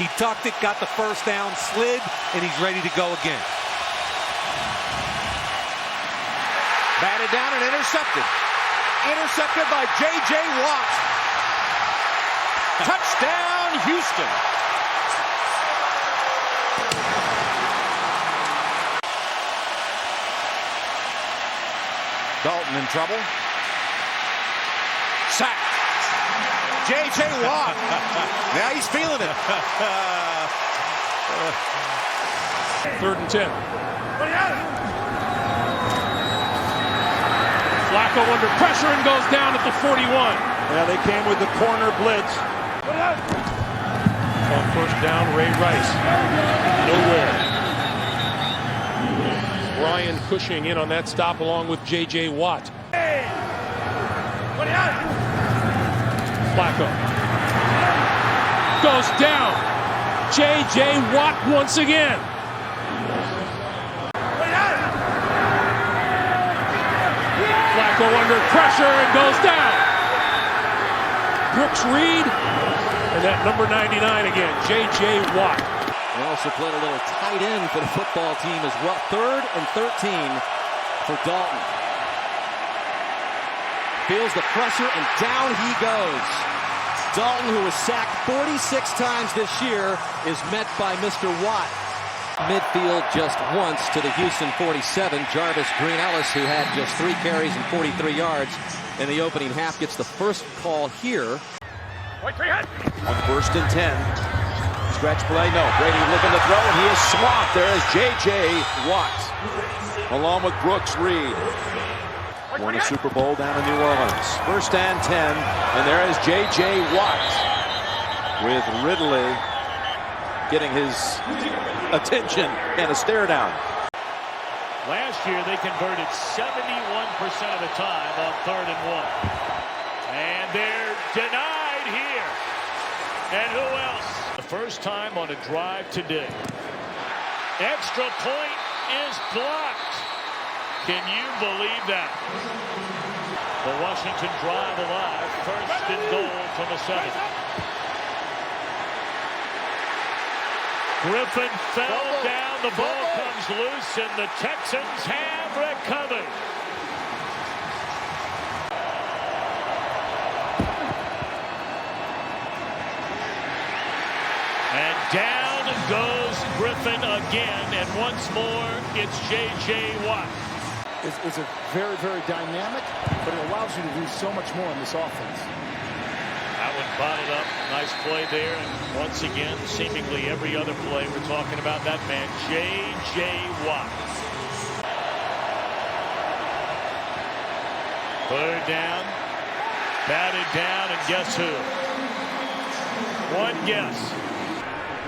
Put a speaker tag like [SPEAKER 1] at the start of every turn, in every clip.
[SPEAKER 1] He tucked it, got the first down, slid, and he's ready to go again.
[SPEAKER 2] Batted down and intercepted. Intercepted by J.J. Watt. Touchdown, Houston. Dalton in trouble. Sacked. J.J. Watt. Now he's feeling it.
[SPEAKER 3] 3rd and 10. Flacco under pressure and goes down at the 41.
[SPEAKER 2] Yeah, they came with the corner blitz.
[SPEAKER 3] On 1st down, Ray Rice. Nowhere. Brian Cushing in on that stop along with J.J. Watt. Flacco goes down. J.J. Watt once again. Flacco under pressure and goes down. Brooks Reed, and that number 99 again, J.J. Watt.
[SPEAKER 4] They also played a little tight end for the football team as well. 3rd and 13 for Dalton. Feels the pressure and down he goes. Dalton, who was sacked 46 times this year, is met by Mr. Watt. Midfield just once to the Houston 47. Jarvis Green-Ellis, who had just 3 carries and 43 yards in the opening half, gets the first call here.
[SPEAKER 2] On 1st and 10. Stretch play, no. Brady looking to throw, and he is swamped. There is J.J. Watt, along with Brooks Reed. Won a Super Bowl down in New Orleans. 1st and 10, and there is J.J. Watt with Ridley getting his attention and a stare down.
[SPEAKER 5] Last year they converted 71% of the time on 3rd and 1. And they're denied here. And who else? The first time on a drive today. Extra point is blocked. Can you believe that? The Washington drive alive. 1st and goal from the 7. Griffin fell down. The ball comes loose, and the Texans have recovered. And down goes Griffin again, and once more, it's J.J. Watt.
[SPEAKER 6] It's a very, very dynamic, but it allows you to do so much more in this offense.
[SPEAKER 5] That one botted up. Nice play there. And once again, seemingly every other play, we're talking about that man, J.J. Watt. 3rd down. Batted down, and guess who? One guess.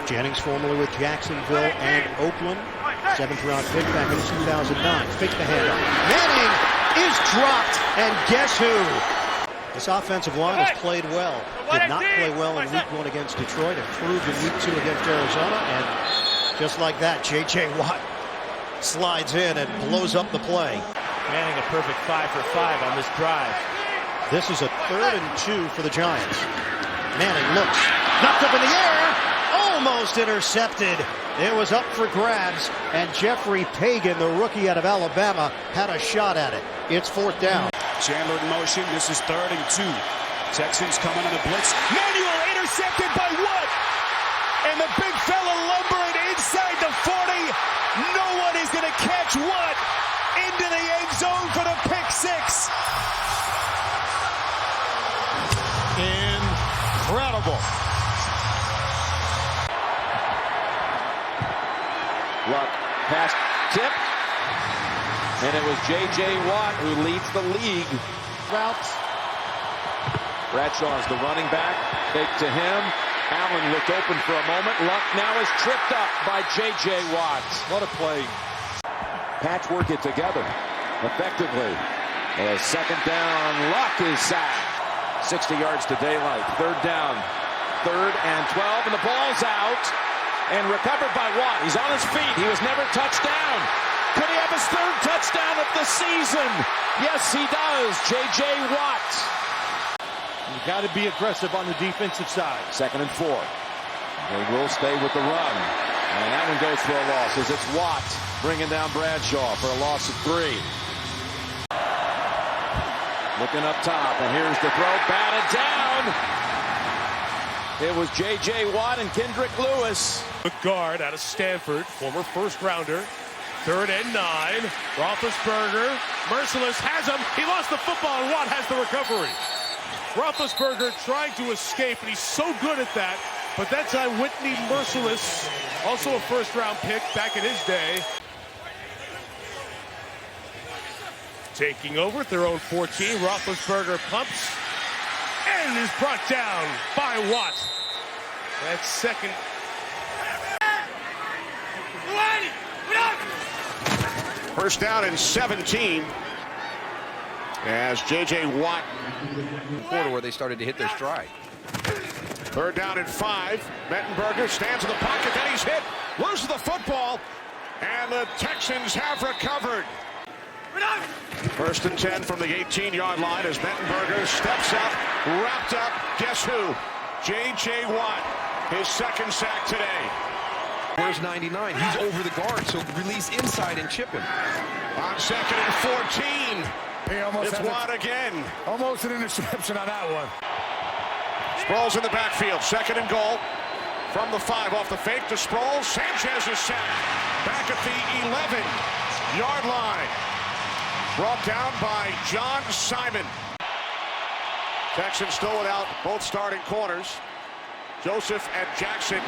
[SPEAKER 7] Jennings, formerly with Jacksonville and Oakland. 7th round pick back in 2009. Fake the handoff. Manning is dropped, and guess who? This offensive line has played well. Did not play well in week 1 against Detroit. Improved in week 2 against Arizona. And just like that, J.J. Watt slides in and blows up the play.
[SPEAKER 8] Manning a perfect 5 for 5 on this drive.
[SPEAKER 7] This is a 3rd and 2 for the Giants. Manning looks. Knocked up in the air. Almost intercepted. It was up for grabs. And Jeffrey Pagan, the rookie out of Alabama, had a shot at it. It's 4th down.
[SPEAKER 9] Chandler in motion. This is 3rd and 2. Texans coming on the blitz. Manuel intercepted by Watt. And the big fella lumbering inside the 40. No one is going to catch Watt into the end zone for the pick 6. Incredible.
[SPEAKER 2] Luck pass tip. And it was J.J. Watt who leads the league. Routes. Bradshaw is the running back. Fake to him. Allen looked open for a moment. Luck now is tripped up by J.J. Watt. What a play. Patchwork it together effectively. As 2nd down, Luck is sacked. 60 yards to daylight. 3rd down. 3rd and 12, and the ball's out. And recovered by Watt. He's on his feet. He was never touched down. Could he have his 3rd touchdown of the season? Yes, he does. J.J. Watt.
[SPEAKER 8] You've got to be aggressive on the defensive side.
[SPEAKER 2] 2nd and 4. They will stay with the run. And that one goes for a loss as it's Watt bringing down Bradshaw for a loss of 3. Looking up top, and here's the throw, batted down. It was J.J. Watt and Kendrick Lewis.
[SPEAKER 3] Good guard out of Stanford, former first-rounder. 3rd and 9. Roethlisberger, merciless, has him. He lost the football, and Watt has the recovery. Roethlisberger trying to escape, and he's so good at that. But that time, Whitney Merciless, also a first-round pick back in his day. Taking over at their own 14, Roethlisberger pumps and is brought down by Watt. That's second.
[SPEAKER 9] First down and 17 as J.J. Watt.
[SPEAKER 10] Quarter where they started to hit their stride.
[SPEAKER 9] 3rd down and 5. Mettenberger stands in the pocket, then he's hit, loses the football, and the Texans have recovered. 1st and 10 from the 18-yard line as Mettenberger steps up, wrapped up. Guess who? J.J. Watt, his 2nd sack today.
[SPEAKER 10] Where's 99? He's over the guard, so release inside and chip him.
[SPEAKER 9] On 2nd and 14, it's Watt again.
[SPEAKER 6] Almost an interception on that one.
[SPEAKER 9] Sproles in the backfield, 2nd and goal. From the 5, off the fake to Sproles. Sanchez is sacked. Back at the 11-yard line. Brought down by John Simon. Texans still without both starting corners, Joseph and Jackson,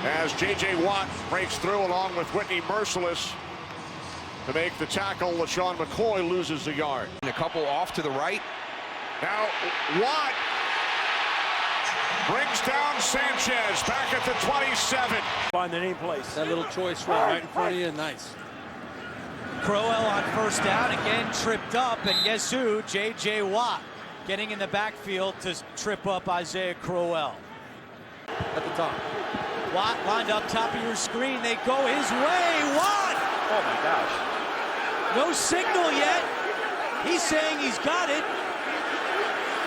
[SPEAKER 9] as J.J. Watt breaks through along with Whitney Merciless to make the tackle. LaShawn McCoy loses a yard.
[SPEAKER 10] And a couple off to the right.
[SPEAKER 9] Now Watt brings down Sanchez back at the 27.
[SPEAKER 8] Find the name place.
[SPEAKER 4] That little choice right in front of you, nice.
[SPEAKER 11] Crowell on 1st down, again tripped up, and guess who? J.J. Watt getting in the backfield to trip up Isaiah Crowell.
[SPEAKER 4] At the top.
[SPEAKER 11] Watt lined up top of your screen. They go his way. Watt!
[SPEAKER 8] Oh my gosh.
[SPEAKER 11] No signal yet. He's saying he's got it.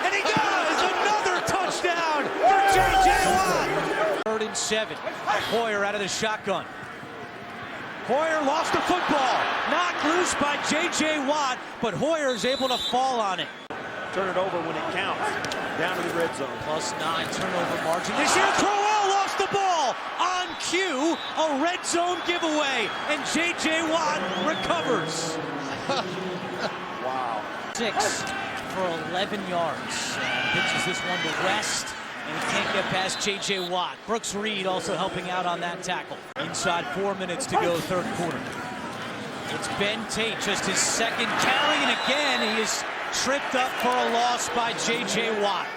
[SPEAKER 11] And he does! Another touchdown for J.J. Watt! 3rd and 7. Hoyer out of the shotgun. Hoyer lost the football. Knocked loose by J.J. Watt, but Hoyer is able to fall on it.
[SPEAKER 8] Turn it over when it counts. Down to the red zone.
[SPEAKER 11] +9 turnover margin this year. Crowell lost the ball on cue. A red zone giveaway, and J.J. Watt recovers.
[SPEAKER 8] Wow.
[SPEAKER 11] 6 for 11 yards. Pitches this one to West, and he can't get past J.J. Watt. Brooks Reed also helping out on that tackle. Inside 4 minutes to go, 3rd quarter. It's Ben Tate, just his 2nd carry, and again he is tripped up for a loss by J.J. Watt.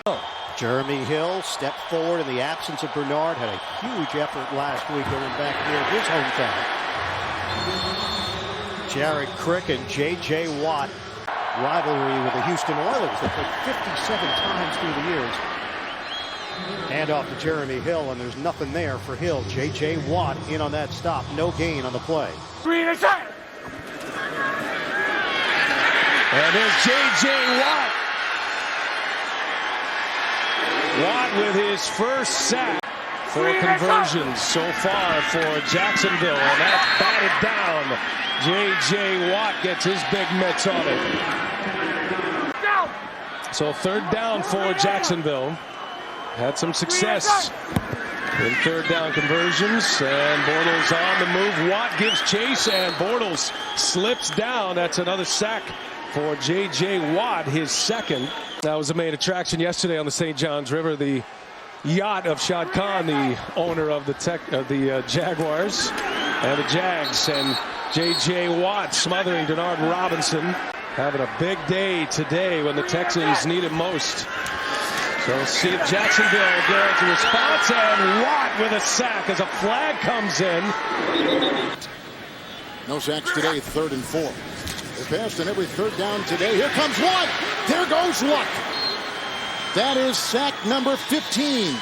[SPEAKER 7] Jeremy Hill stepped forward in the absence of Bernard, had a huge effort last week going back near his hometown. Jared Crick and J.J. Watt, rivalry with the Houston Oilers. They played 57 times through the years. Hand off to Jeremy Hill, and there's nothing there for Hill. J.J. Watt in on that stop. No gain on the play.
[SPEAKER 3] And there's J.J. Watt. Watt with his first sack. 4 conversions so far for Jacksonville, and that's batted down. J.J. Watt gets his big mitts on it. So 3rd down for Jacksonville. Had some success in 3rd down conversions, and Bortles on the move. Watt gives chase, and Bortles slips down. That's another sack for J.J. Watt, his 2nd. That was the main attraction yesterday on the St. Johns River, the yacht of Shad Khan, the owner of the Jaguars and the Jags, and J.J. Watt smothering Denard Robinson. Having a big day today when the Texans need it most. So let's see if Jacksonville gets a response, and Watt with a sack as a flag comes in.
[SPEAKER 6] No sacks today, 3rd and 4. They passed on every 3rd down today. Here comes Watt. There goes Watt. That is sack number 15.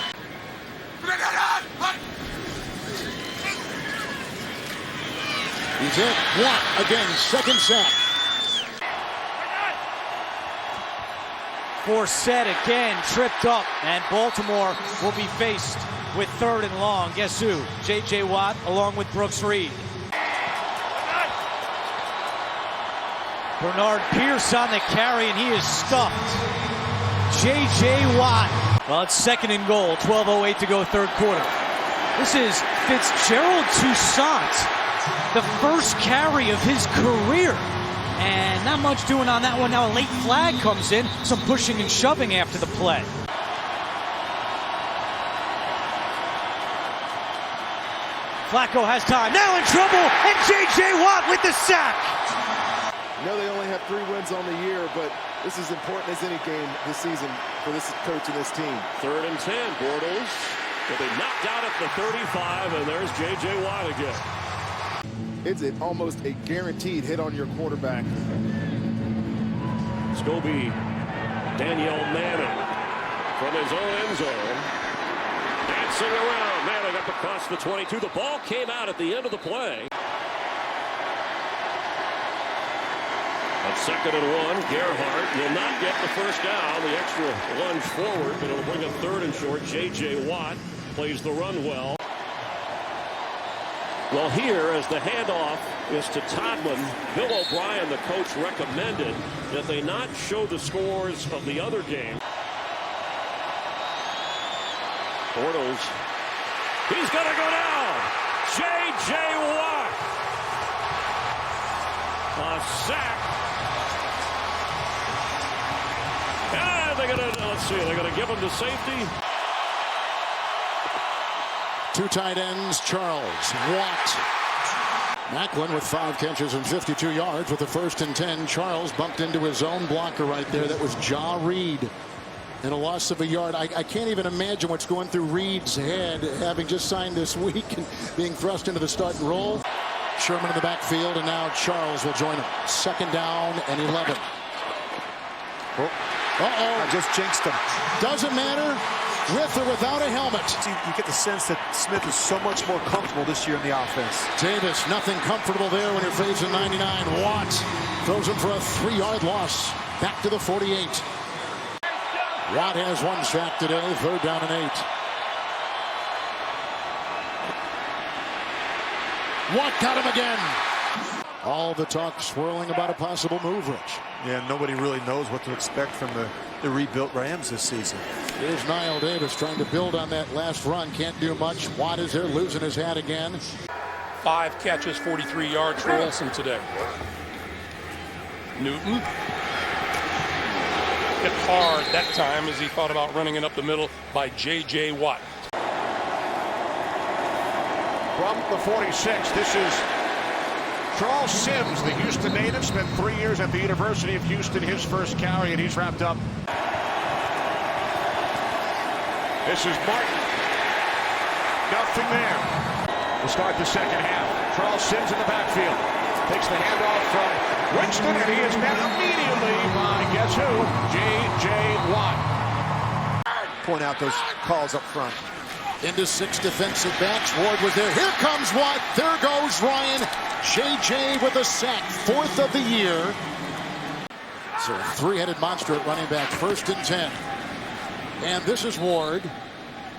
[SPEAKER 6] He's hit. Watt again, 2nd sack.
[SPEAKER 11] Forsett again tripped up, and Baltimore will be faced with 3rd and long. Guess who? J.J. Watt along with Brooks Reed. Bernard Pierce on the carry, and he is stuffed. J.J. Watt. Well, it's 2nd and goal. 12:08 to go, 3rd quarter. This is Fitzgerald Toussaint, the first carry of his career. And not much doing on that one. Now a late flag comes in. Some pushing and shoving after the play. Flacco has time. Now in trouble, and J.J. Watt with the sack.
[SPEAKER 8] I know they only have 3 wins on the year, but this is important as any game this season for this coach and this team.
[SPEAKER 5] 3rd and 10. Bortles will be knocked out at the 35, and there's J.J. Watt again.
[SPEAKER 8] It's almost a guaranteed hit on your quarterback.
[SPEAKER 5] Scobie, Danielle Manning from his own end zone. Dancing around. Manning up across the 22. The ball came out at the end of the play. On 2nd and 1, Gerhardt will not get the first down. The extra lunge forward, but it'll bring a 3rd and short. J.J. Watt plays the run well. Well, here, as the handoff is to Todman, Bill O'Brien, the coach, recommended that they not show the scores of the other game. Bortles, he's going to go down. J.J. Watt. A sack. And they're going to, let's see, they're going to give him the safety.
[SPEAKER 6] 2 tight ends, Charles, Watt. Macklin with 5 catches and 52 yards with the 1st and 10. Charles bumped into his own blocker right there. That was Ja Reed. And a loss of a yard. I can't even imagine what's going through Reed's head, having just signed this week and being thrust into the starting role. Sherman in the backfield, and now Charles will join him. 2nd down and 11. I just jinxed him. Doesn't matter. With or without a helmet.
[SPEAKER 12] You get the sense that Smith is so much more comfortable this year in the offense.
[SPEAKER 6] Davis, nothing comfortable there when you're facing 99. Watt throws him for a 3-yard loss. Back to the 48. Watt has 1 sack today. 3rd down and 8. Watt got him again. All the talk swirling about a possible move, Rich.
[SPEAKER 12] Yeah, nobody really knows what to expect from the rebuilt Rams this season.
[SPEAKER 6] Here's Niall Davis trying to build on that last run. Can't do much. Watt is there losing his hat again.
[SPEAKER 13] 5 catches, 43 yards for Olsen today. Newton hit hard that time as he thought about running it up the middle by J.J. Watt.
[SPEAKER 14] From the 46, this is Charles Sims, the Houston native, spent 3 years at the University of Houston. His first carry, and he's wrapped up. This is Martin. Nothing there. We'll start the 2nd half. Charles Sims in the backfield. Takes the handoff from Winston, and he is met immediately by, guess who? J.J. Watt.
[SPEAKER 12] Point out those calls up front.
[SPEAKER 6] Into 6 defensive backs. Ward was there. Here comes Watt. There goes Ryan. J.J. with a sack. 4th of the year. So a 3-headed monster at running back. 1st and 10. And this is Ward.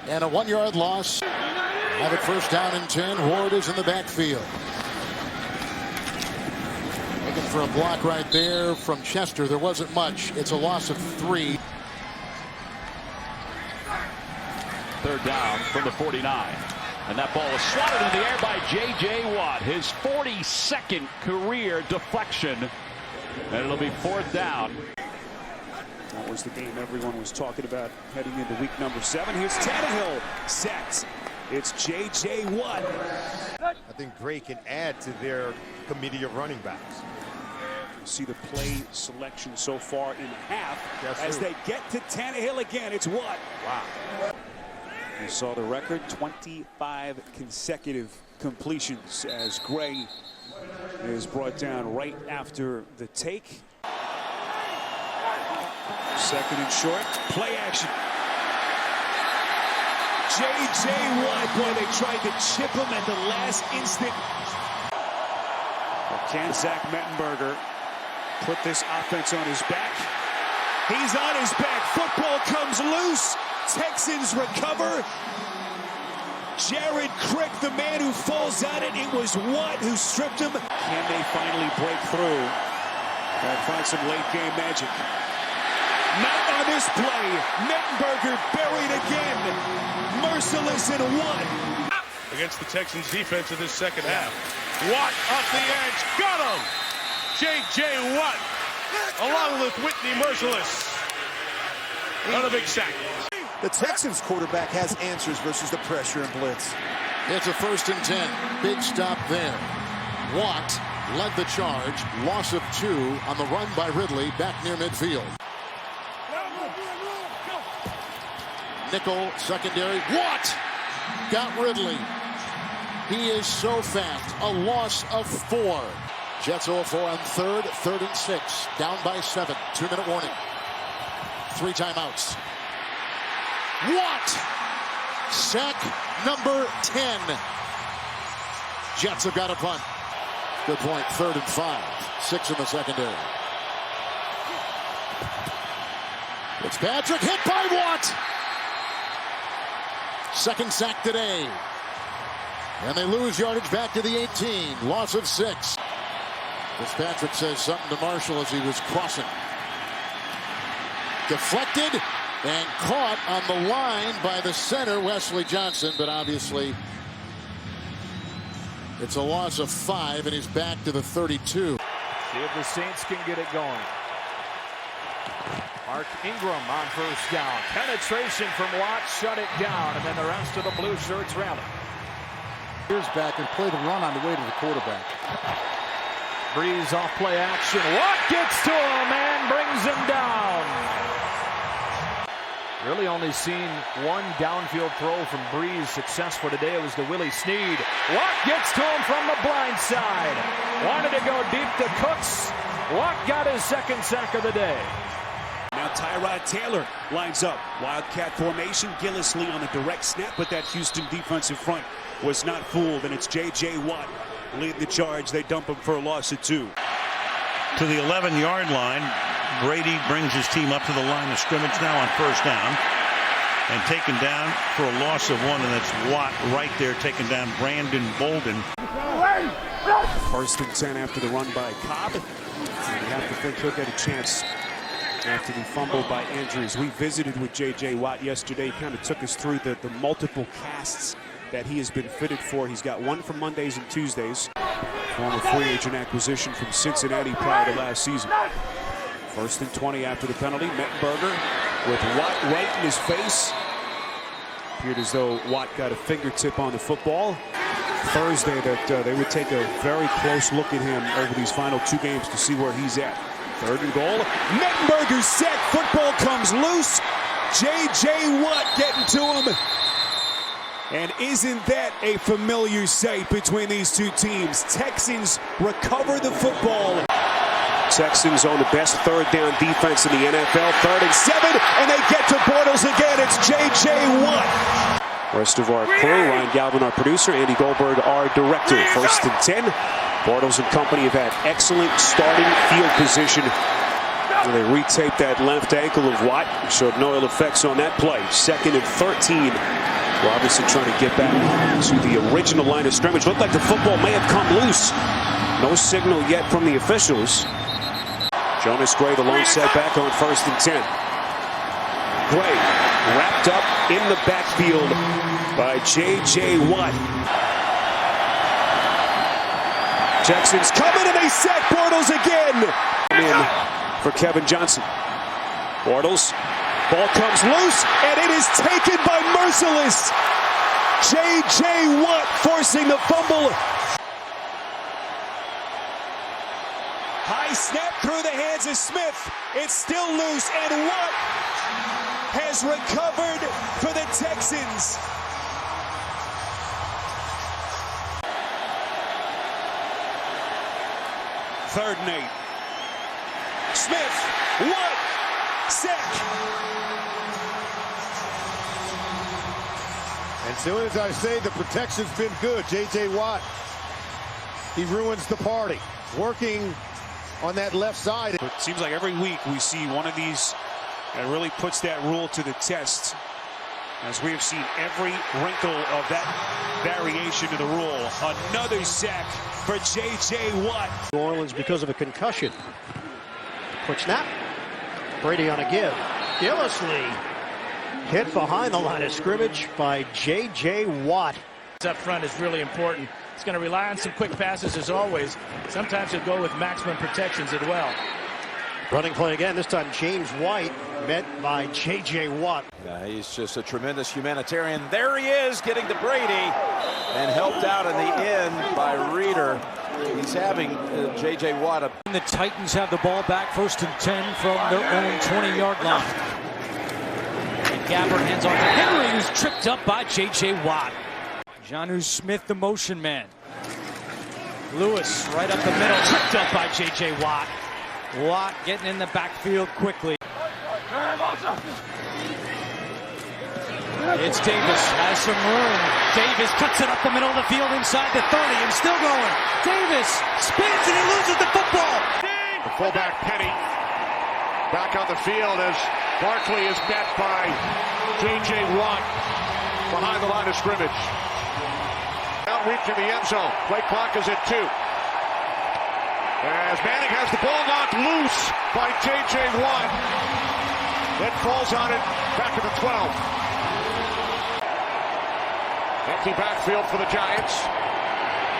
[SPEAKER 6] And a 1-yard loss. Have it 1st down and 10. Ward is in the backfield. Looking for a block right there from Chester. There wasn't much. It's a loss of 3.
[SPEAKER 2] 3rd down from the 49. And that ball was swatted in the air by J.J. Watt. His 42nd career deflection. And it'll be 4th down.
[SPEAKER 9] That was the game everyone was talking about heading into week number 7. Here's Tannehill set. It's J.J. Watt.
[SPEAKER 12] I think Gray can add to their committee of running backs.
[SPEAKER 9] See the play selection so far in half as they get to Tannehill again. It's Watt.
[SPEAKER 12] Wow.
[SPEAKER 9] You saw the record, 25 consecutive completions as Gray is brought down right after the take. 2nd and short, play action. J.J. Watt, boy, they tried to chip him at the last instant. But can Zach Mettenberger put this offense on his back? He's on his back. Football comes loose. Texans recover. Jared Crick, the man who falls on it. It was Watt who stripped him. Can they finally break through and find some late game magic? Not on this play. Mettenberger buried again. Merciless and Watt.
[SPEAKER 13] Against the Texans defense in this second half. Watt off the edge. Got him. J.J. Watt along with Whitney Merciless. Another big sack.
[SPEAKER 15] The Texans quarterback has answers versus the pressure and blitz.
[SPEAKER 6] It's a 1st and 10. Big stop there. Watt led the charge. Loss of 2 on the run by Ridley back near midfield. Nickel secondary. Watt got Ridley. He is so fast. A loss of 4. Jets 0-4 on 3rd and 6. Down by 7. 2-minute warning. 3 timeouts. Watt! Sack number 10. Jets have got a punt. Good point. 3rd and 5. 6 in the secondary. Fitzpatrick hit by Watt. 2nd sack today. And they lose yardage back to the 18. Loss of 6. Fitzpatrick says something to Marshall as he was crossing. Deflected and caught on the line by the center, Wesley Johnson, but obviously it's a loss of 5, and he's back to the 32.
[SPEAKER 16] See if the Saints can get it going. Mark Ingram on 1st down. Penetration from Watt, shut it down, and then the rest of the blue shirts rally.
[SPEAKER 17] Here's back and play the run on the way to the quarterback.
[SPEAKER 16] Breeze off play action. Watt gets to him and brings him down. Really only seen one downfield throw from Breeze successful today. It was to Willie Snead. Watt gets to him from the blind side. Wanted to go deep to Cooks. Watt got his 2nd sack of the day.
[SPEAKER 9] Now Tyrod Taylor lines up. Wildcat formation. Gillislee on the direct snap, but that Houston defensive front was not fooled, and it's J.J. Watt leading the charge. They dump him for a loss of 2.
[SPEAKER 18] To the 11-yard line. Brady brings his team up to the line of scrimmage now on 1st down. And taken down for a loss of 1, and that's Watt right there taking down Brandon Bolden.
[SPEAKER 14] 1st and 10 after the run by Cobb. And you have to think he'll get a chance after the fumble by Andrews. We visited with J.J. Watt yesterday. He kind of took us through the multiple casts that he has been fitted for. He's got 1 for Mondays and Tuesdays. Former free agent acquisition from Cincinnati prior to last season. 1st and 20 after the penalty. Mettenberger with Watt right in his face. Appeared as though Watt got a fingertip on the football. Thursday that they would take a very close look at him over these final 2 games to see where he's at. 3rd and goal. Mettenberger's sack. Football comes loose. J.J. Watt getting to him. And isn't that a familiar sight between these 2 teams? Texans recover the football. Texans own the best 3rd down defense in the NFL. 3rd and 7, and they get to Bortles again. It's J.J. Watt. Rest of our crew, Ryan Galvin, our producer, Andy Goldberg, our director. 1st and 10. Bortles and company have had excellent starting field position. And they retaped that left ankle of Watt. Showed no ill effects on that play. 2nd and 13. We're obviously trying to get back to the original line of scrimmage. Looked like the football may have come loose. No signal yet from the officials. Jonas Gray, the lone setback on 1st and 10. Gray wrapped up in the backfield by J.J. Watt. Texans coming, and they sack Bortles again. In for Kevin Johnson. Bortles, ball comes loose, and it is taken by Merciless. J.J. Watt forcing the fumble. High snap through the hands of Smith. It's still loose, and Watt has recovered for the Texans. Third and 8. Smith, Watt, sack.
[SPEAKER 19] As soon as I say the protection's been good, J.J. Watt, he ruins the party. Working on that left side.
[SPEAKER 9] It seems like every week we see one of these that really puts that rule to the test. as we have seen every wrinkle of that variation of the rule. Another sack for J.J. Watt.
[SPEAKER 7] New Orleans because of a concussion. Quick snap. Brady on a give. Gillislee hit behind the line of scrimmage by J.J. Watt.
[SPEAKER 5] Up front is really important. It's going to rely on some quick passes as always. Sometimes he'll go with maximum protections as well.
[SPEAKER 7] Running play again, this time James White met by J.J. Watt.
[SPEAKER 2] Yeah, he's just a tremendous humanitarian. There he is, getting to Brady and helped out in the end by Reeder. He's having J.J. Watt.
[SPEAKER 11] The Titans have the ball back, 1st and 10 from their own 20-yard line. And Gabbert hands off to Henry, who's tripped up by J.J. Watt. Jonnu Smith, the motion man. Lewis right up the middle, tripped up by J.J. Watt. Watt getting in the backfield quickly. It's Davis, has some room. Davis cuts it up the middle of the field inside the 30 and still going. Davis spins and he loses the football.
[SPEAKER 14] The fullback Penny back on the field as Barkley is met by J.J. Watt behind the line of scrimmage. Outreach in the end zone. Play clock is at 2. As Manning has the ball knocked loose by J.J. Watt. That falls on it back at the 12. Empty backfield for the Giants.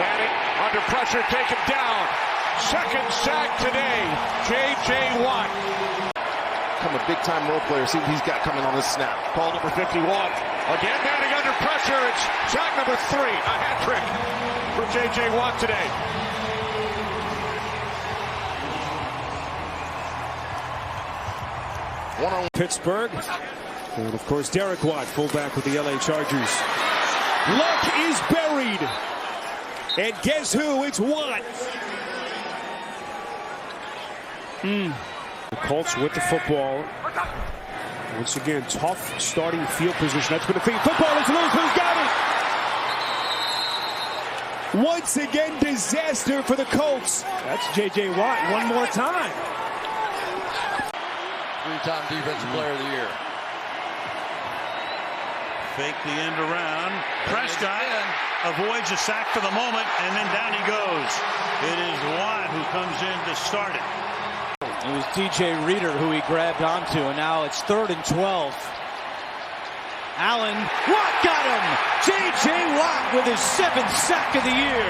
[SPEAKER 14] Manning under pressure, taken down. Second sack today, J.J. Watt.
[SPEAKER 8] Become a big-time role player. See what he's got coming on this snap.
[SPEAKER 14] Ball number 51. Again, Manning under pressure. It's sack number 3. A hat trick for J.J. Watt today.
[SPEAKER 3] Pittsburgh. And of course, Derek Watt, fullback with the LA Chargers. Luck is buried. And guess who? It's Watt. The Colts with the football. Once again, tough starting field position. That's going to feed. Football is loose. Who's got it? Once again, disaster for the Colts. That's J.J. Watt one more time.
[SPEAKER 20] 3-time Defensive Player of the Year.
[SPEAKER 18] Fake the end around. Prescott avoids a sack for the moment, and then down he goes. It is Watt who comes in to start it.
[SPEAKER 11] It was DJ Reeder who he grabbed onto, and now it's 3rd and 12. Allen, Watt got him! J.J. Watt with his 7th sack of the year.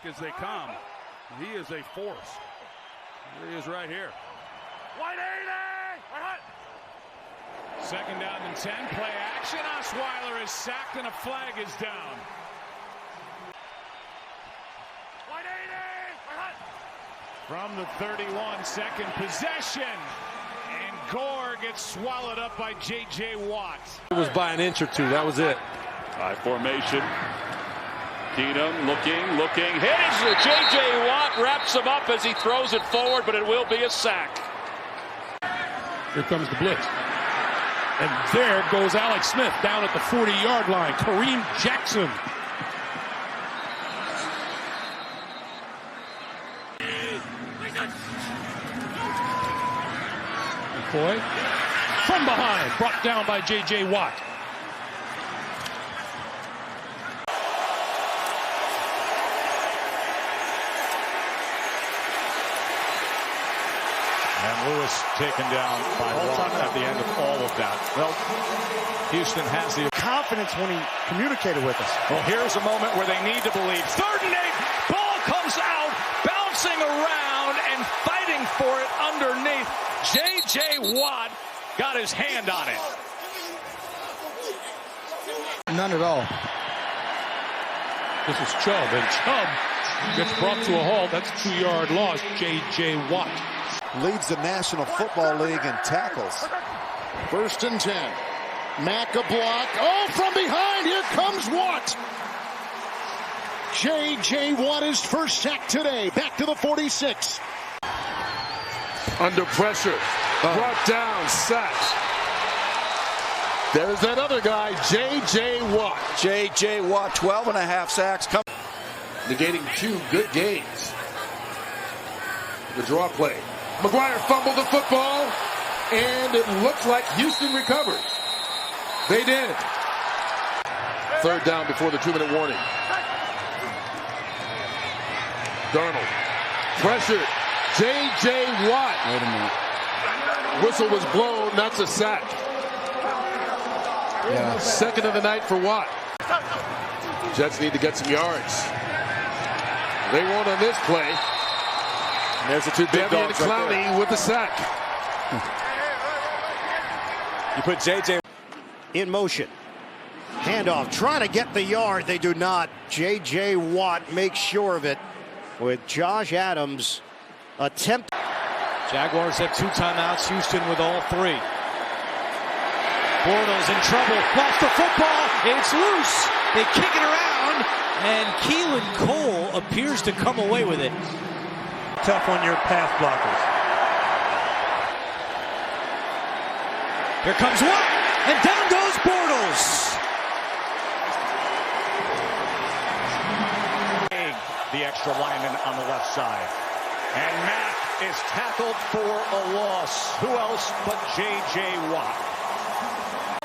[SPEAKER 13] As they come, he is a force. There he is right here. 180! 2nd down and 10. Play action. Osweiler is sacked and a flag is down. 180! From the 31, second possession. And Gore gets swallowed up by J.J. Watt.
[SPEAKER 1] It was by an inch or two. That was it.
[SPEAKER 5] High formation. Keenum looking, hits. J.J. Watt wraps him up as he throws it forward, but it will be a sack.
[SPEAKER 13] Here comes the blitz. And there goes Alex Smith down at the 40-yard line. Kareem Jackson. McCoy from behind, brought down by J.J. Watt.
[SPEAKER 14] And Lewis taken down by Watt at the end of all of that. Well, Houston has the
[SPEAKER 19] confidence when he communicated with us.
[SPEAKER 14] Well, here's a moment where they need to believe.
[SPEAKER 5] 3rd and 8. Ball comes out, bouncing around and fighting for it underneath. J.J. Watt got his hand on it.
[SPEAKER 17] None at all.
[SPEAKER 13] This is Chubb, and Chubb gets brought to a halt. That's a 2-yard loss. J.J. Watt
[SPEAKER 15] leads the National Football League in tackles.
[SPEAKER 6] 1st and 10. Mack a block. Oh, from behind. Here comes Watt. J.J. Watt is first sack today. Back to the 46.
[SPEAKER 13] under pressure, brought down, sacked. There's that other guy, J.J. Watt.
[SPEAKER 15] J.J. Watt, 12.5 sacks.
[SPEAKER 13] Negating 2 good games. The draw play. McGuire fumbled the football.
[SPEAKER 21] and it looked like Houston recovered. They did. Third down before the 2-minute warning. Darnold. Pressure. J.J. Watt.
[SPEAKER 17] Wait a minute.
[SPEAKER 21] Whistle was blown. That's a sack.
[SPEAKER 17] Yeah.
[SPEAKER 21] Second of the night for Watt. Jets need to get some yards. They won't on this play.
[SPEAKER 14] And there's the two big
[SPEAKER 21] Devian
[SPEAKER 14] dogs right
[SPEAKER 21] Clowney
[SPEAKER 14] there.
[SPEAKER 21] with the sack.
[SPEAKER 14] You put J.J.
[SPEAKER 7] in motion. Handoff, trying to get the yard. They do not. J.J. Watt makes sure of it with Josh Adams attempt.
[SPEAKER 11] Jaguars have 2 timeouts. Houston with all 3. Bortles in trouble. Lost the football. It's loose. They kick it around, and Keelan Cole appears to come away with it.
[SPEAKER 22] Tough on your pass blockers.
[SPEAKER 11] Here comes Watt, and down goes Bortles.
[SPEAKER 14] The extra lineman on the left side. And Mack is tackled for a loss. Who else but J.J. Watt?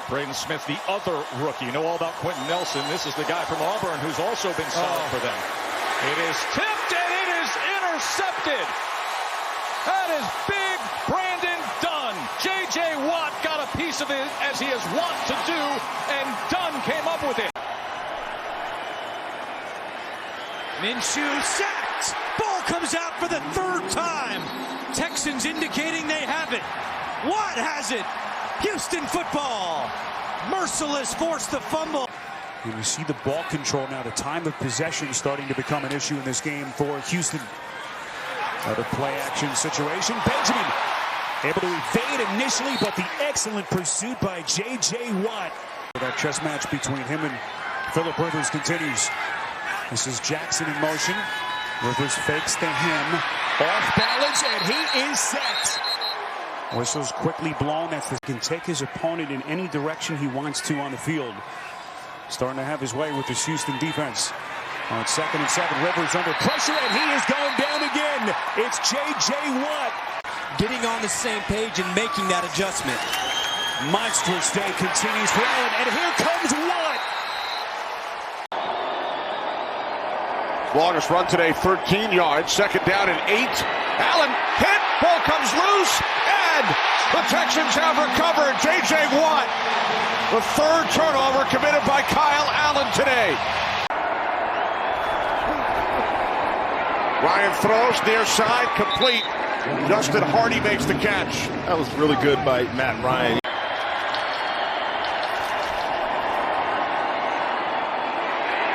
[SPEAKER 14] Braden Smith, the other rookie. You know all about Quentin Nelson. This is the guy from Auburn who's also been solid for them. It is tipped and it is intercepted. That is big Brandon Dunn. J.J. Watt got a piece of it as he is wont to do, and Dunn came up with it.
[SPEAKER 11] Minshew sacked. Ball comes out for the 3rd time. Texans indicating they have it. Watt has it. Houston football. Merciless forced the fumble.
[SPEAKER 23] And you see the ball control now. The time of possession starting to become an issue in this game for Houston. Another play action situation. Benjamin able to evade initially, but the excellent pursuit by J.J. Watt. That chess match between him and Phillip Rivers continues. This is Jackson in motion. Rivers fakes to him. Off balance, and he is set. Whistle's quickly blown. He can take his opponent in any direction he wants to on the field. Starting to have his way with this Houston defense. On 2nd and 7, Rivers under pressure, and he is going down again. It's J.J. Watt.
[SPEAKER 11] Getting on the same page and making that adjustment.
[SPEAKER 23] Monstrous day continues for Allen, and here comes Watt.
[SPEAKER 14] Longest run today, 13 yards. 2nd down and 8. Allen hit. Ball comes loose. And the Texans have recovered. J.J. Watt. The 3rd turnover committed by Kyle Allen today. Ryan throws near side, complete. Justin Hardy makes the catch.
[SPEAKER 8] That was really good by Matt Ryan.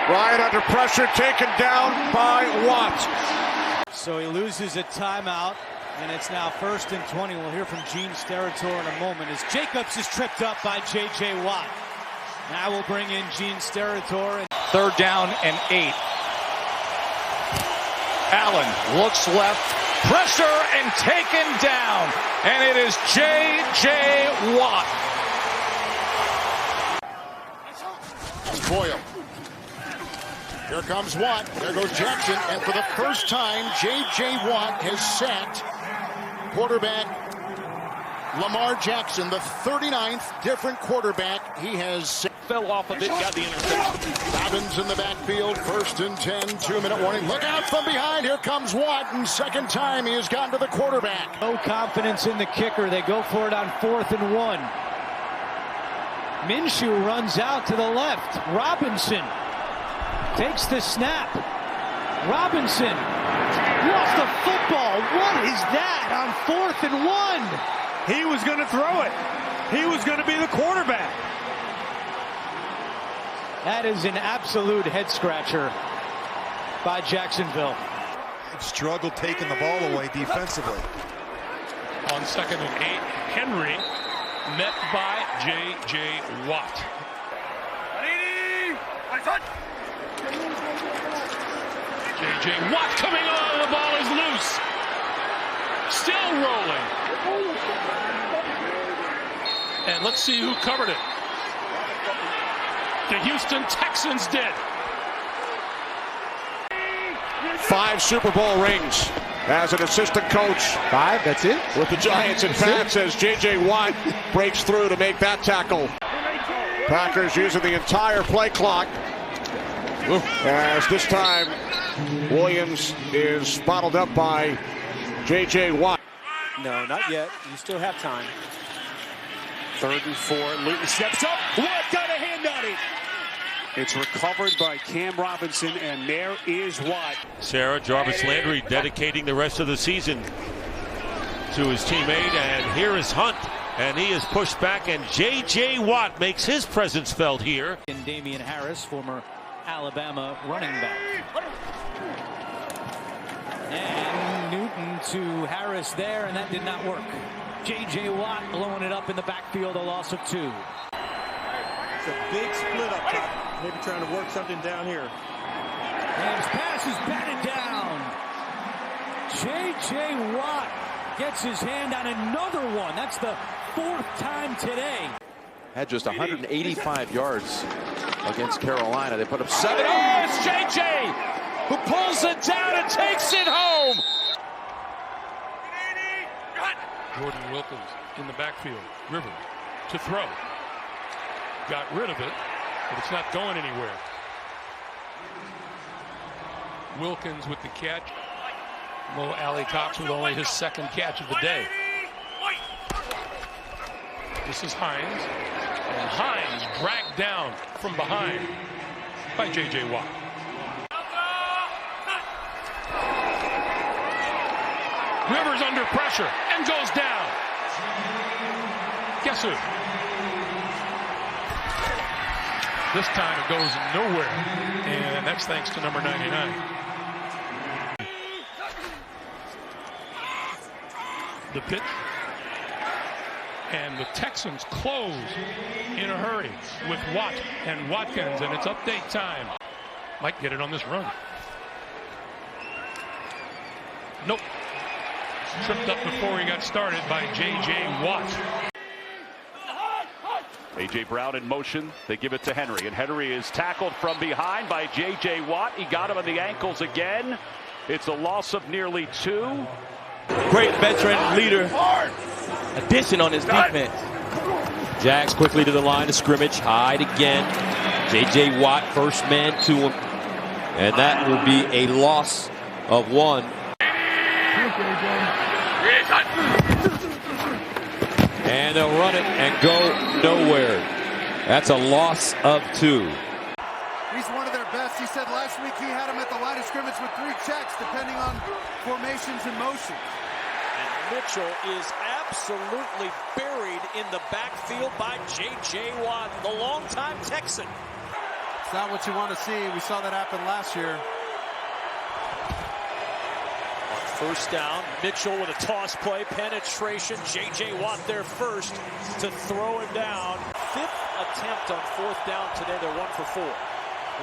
[SPEAKER 14] Ryan under pressure, taken down by Watt.
[SPEAKER 11] So he loses a timeout, and it's now 1st and 20. We'll hear from Gene Steratore in a moment as Jacobs is tripped up by J.J. Watt. Now we'll bring in Gene Steratore.
[SPEAKER 2] 3rd down and 8. Allen looks left, pressure and taken down, and it is J.J. Watt.
[SPEAKER 6] Boyle. Here comes Watt. There goes Jackson. And for the first time, J.J. Watt has sacked quarterback Lamar Jackson, the 39th different quarterback he has.
[SPEAKER 2] Fell off of it, got the interception.
[SPEAKER 6] Robbins in the backfield, 1st and 10, 2-minute warning. Look out from behind. Here comes Watt, and 2nd time he has gotten to the quarterback.
[SPEAKER 11] No confidence in the kicker. They go for it on 4th and 1. Minshew runs out to the left. Robinson takes the snap. Robinson lost the football. What is that on 4th and 1?
[SPEAKER 13] He was going to throw it. He was going to be the quarterback.
[SPEAKER 11] That is an absolute head scratcher by Jacksonville.
[SPEAKER 15] Struggled taking the ball away defensively.
[SPEAKER 13] On 2nd and 8, Henry met by J.J. Watt. J.J. Watt coming on, the ball is loose. Still rolling. And let's see who covered it. The Houston Texans did.
[SPEAKER 14] 5 Super Bowl rings. as an assistant coach.
[SPEAKER 6] 5, that's it?
[SPEAKER 14] With the Giants in Pats as J.J. Watt breaks through to make that tackle. Packers using the entire play clock. As this time, Williams is bottled up by J.J. Watt.
[SPEAKER 11] No, not yet. You still have time.
[SPEAKER 23] 3rd and 4. Luton steps up. Watt got a hand on it. It's recovered by Cam Robinson, and there is Watt.
[SPEAKER 18] Sarah Jarvis Landry dedicating the rest of the season to his teammate, and here is Hunt, and he is pushed back, and J.J. Watt makes his presence felt here.
[SPEAKER 11] And Damian Harris, former Alabama running back. And Newton to Harris there, and that did not work. J.J. Watt blowing it up in the backfield, a loss of 2.
[SPEAKER 22] It's a big split up top. Maybe trying to work something down here.
[SPEAKER 11] And his pass is batted down. J.J. Watt gets his hand on another one. That's the 4th time today.
[SPEAKER 2] Had just 185 yards against Carolina. They put up 7. Oh, it's J.J. who pulls it down and takes it home.
[SPEAKER 13] Jordan Wilkins in the backfield. River to throw. Got rid of it, but it's not going anywhere. Wilkins with the catch. Mo Alley Cox with only his 2nd catch of the day. This is Hines. And Hines dragged down from behind by J.J. Watt. Rivers under pressure and goes down. Guess who? This time it goes nowhere, and that's thanks to number 99. The pitch, and the Texans close in a hurry with Watt and Watkins, and it's update time. Might get it on this run. Nope. Tripped up before he got started by J.J. Watt.
[SPEAKER 4] A.J. Brown in motion. They give it to Henry, and Henry is tackled from behind by J.J. Watt. He got him on the ankles again. It's a loss of nearly 2.
[SPEAKER 10] Great veteran leader addition on his defense. Jags quickly to the line of scrimmage. Hyde again. J.J. Watt, first man to him. And that will be a loss of 1. And they'll run it and go nowhere. That's a loss of 2.
[SPEAKER 12] He's one of their best. He said last week he had him at the line of scrimmage with 3 checks, depending on formations and motions.
[SPEAKER 11] And Mitchell is absolutely buried in the backfield by J.J. Watt, the longtime Texan.
[SPEAKER 12] It's not what you want to see. We saw that happen last year.
[SPEAKER 11] First down, Mitchell with a toss play, penetration, J.J. Watt there first to throw him down. 5th attempt on 4th down today, they're 1 for 4.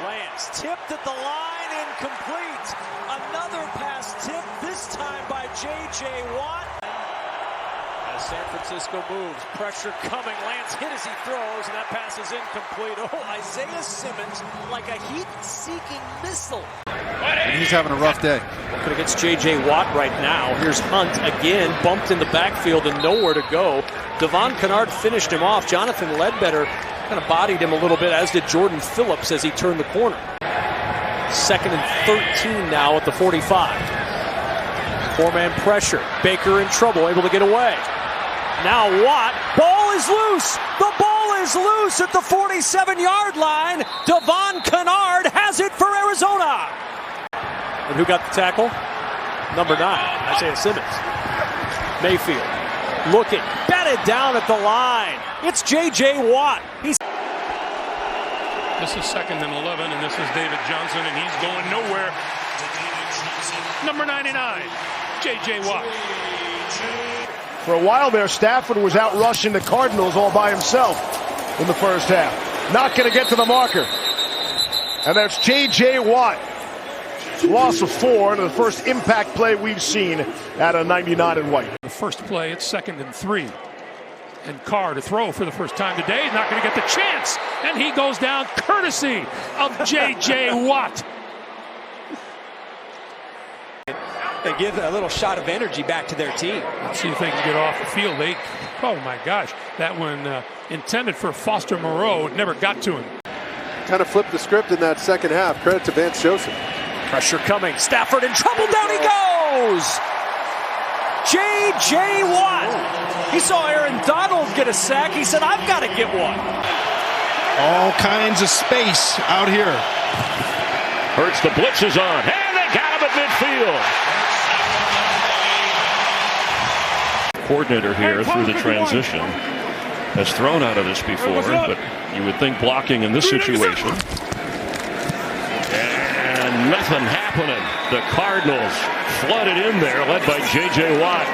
[SPEAKER 11] Lance tipped at the line, incomplete. Another pass tipped, this time by J.J. Watt. As San Francisco moves, pressure coming, Lance hit as he throws, and that pass is incomplete. Oh, Isaiah Simmons like a heat-seeking missile.
[SPEAKER 12] And he's having a rough day.
[SPEAKER 11] Looking against J.J. Watt right now. Here's Hunt again, bumped in the backfield and nowhere to go. Devon Kennard finished him off. Jonathan Ledbetter kind of bodied him a little bit, as did Jordan Phillips as he turned the corner. 2nd and 13 now at the 45. 4-man pressure. Baker in trouble, able to get away. Now Watt, ball is loose. The ball is loose at the 47-yard line. Devon Kennard has it for Arizona. And who got the tackle? Number 9, Isaiah Simmons. Mayfield looking, batted down at the line. It's J.J. Watt. This
[SPEAKER 13] is 2nd and 11, and this is David Johnson, and he's going nowhere. Number 99, J.J. Watt.
[SPEAKER 24] For a while there, Stafford was out rushing the Cardinals all by himself in the first half. Not going to get to the marker. And that's J.J. Watt. Loss of 4, and the first impact play we've seen out of 99 and white.
[SPEAKER 13] The first play, it's 2nd and 3. And Carr to throw for the first time today. Not going to get the chance. And he goes down courtesy of J.J. Watt.
[SPEAKER 11] and give a little shot of energy back to their team.
[SPEAKER 3] Let's see if they can get off the field. Oh my gosh, that one intended for Foster Moreau never got to him.
[SPEAKER 8] Kind of flipped the script in that second half. Credit to Vance Joseph.
[SPEAKER 11] Pressure coming. Stafford in trouble. Down he goes. J.J. Watt. He saw Aaron Donald get a sack. He said, I've got to get one.
[SPEAKER 9] All kinds of space out here.
[SPEAKER 4] Hurts, the blitz is on. And they got him at midfield. Coordinator here through the transition has thrown out of this before, but you would think blocking in this situation. And nothing happening. The Cardinals flooded in there, led by J.J. Watt.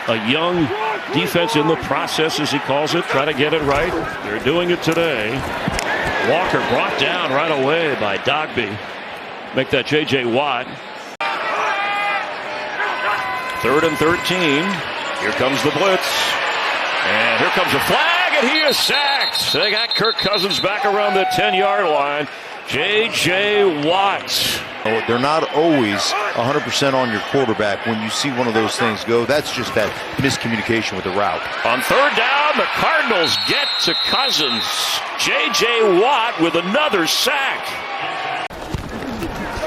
[SPEAKER 4] A young defense in the process, as he calls it, try to get it right. They're doing it today. Walker brought down right away by Dogby. Make that J.J. Watt. 3rd and 13. Here comes the blitz. And here comes a flag, and he is sacked. They got Kirk Cousins back around the 10-yard line. J.J. Watt.
[SPEAKER 16] Oh, they're not always 100% on your quarterback. When you see one of those things go, that's just that miscommunication with the route.
[SPEAKER 4] On 3rd down, the Cardinals get to Cousins. J.J. Watt with another sack.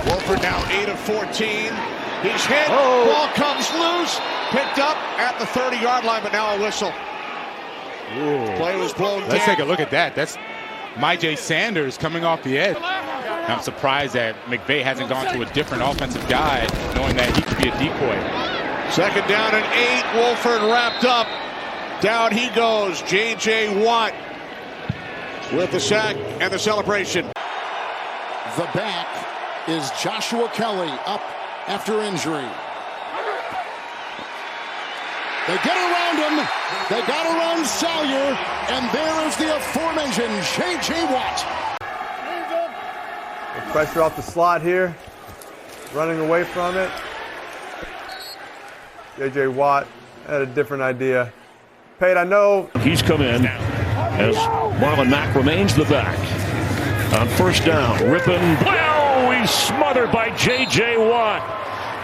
[SPEAKER 14] Wolford now 8 of 14. He's hit. Ball comes loose. Picked up at the 30-yard line, but now a whistle. Play was blown down.
[SPEAKER 20] Let's take a look at that. That's Myjai Sanders coming off the edge. I'm surprised that McVay hasn't gone to a different offensive guy, knowing that he could be a decoy.
[SPEAKER 14] 2nd down and 8. Wolford wrapped up. Down he goes. J.J. Watt with the sack and the celebration.
[SPEAKER 6] The back is Joshua Kelly, up after injury. They get around him. They got around Salyer. And there is the aforementioned J.J. Watt.
[SPEAKER 25] Pressure off the slot here. Running away from it. J.J. Watt had a different idea. Pate, I know.
[SPEAKER 4] He's come in as Marlon Mack remains the back. On 1st down, ripping. Wow, he's smothered by J.J. Watt.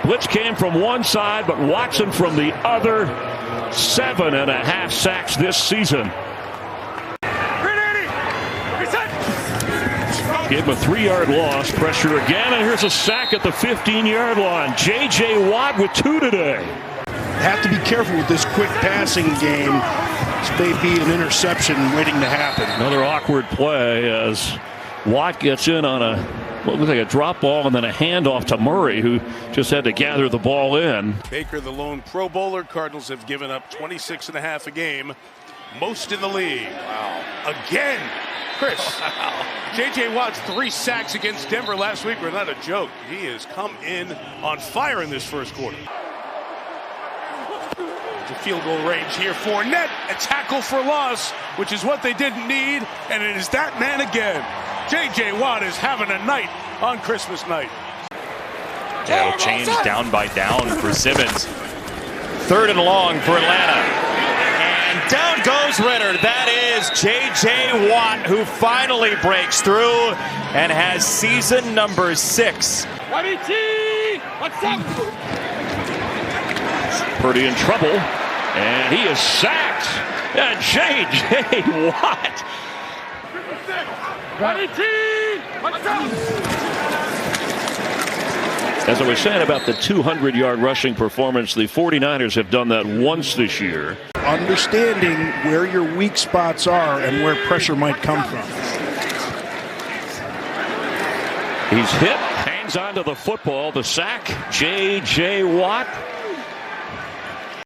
[SPEAKER 4] Blitz came from one side, but Watson from the other. 7.5 sacks this season. Gave him a 3-yard loss. Pressure again, and here's a sack at the 15-yard line. J.J. Watt with 2 today.
[SPEAKER 9] Have to be careful with this quick passing game. This may be an interception waiting to happen.
[SPEAKER 4] Another awkward play as Watt gets in on what looks like a drop ball and then a handoff to Murray, who just had to gather the ball in.
[SPEAKER 13] Baker, the lone Pro Bowler. Cardinals have given up 26.5 a game, most in the league. Wow. Again, Chris. Wow. J.J. Watt's 3 sacks against Denver last week were not a joke. He has come in on fire in this first quarter. The field goal range here. Fournette, a tackle for loss, which is what they didn't need, and it is that man again. J.J. Watt is having a night on Christmas night.
[SPEAKER 26] Yeah, it'll change down by down for Simmons. 3rd and long for Atlanta. And down goes Ritter. That is J.J. Watt, who finally breaks through and has season number 6.
[SPEAKER 4] Purdy in trouble, and he is sacked. And J.J. Watt. As I was saying about the 200-yard rushing performance, the 49ers have done that once this year.
[SPEAKER 9] Understanding where your weak spots are and where pressure might come from.
[SPEAKER 4] He's hit, hangs on to the football, the sack, J.J. Watt.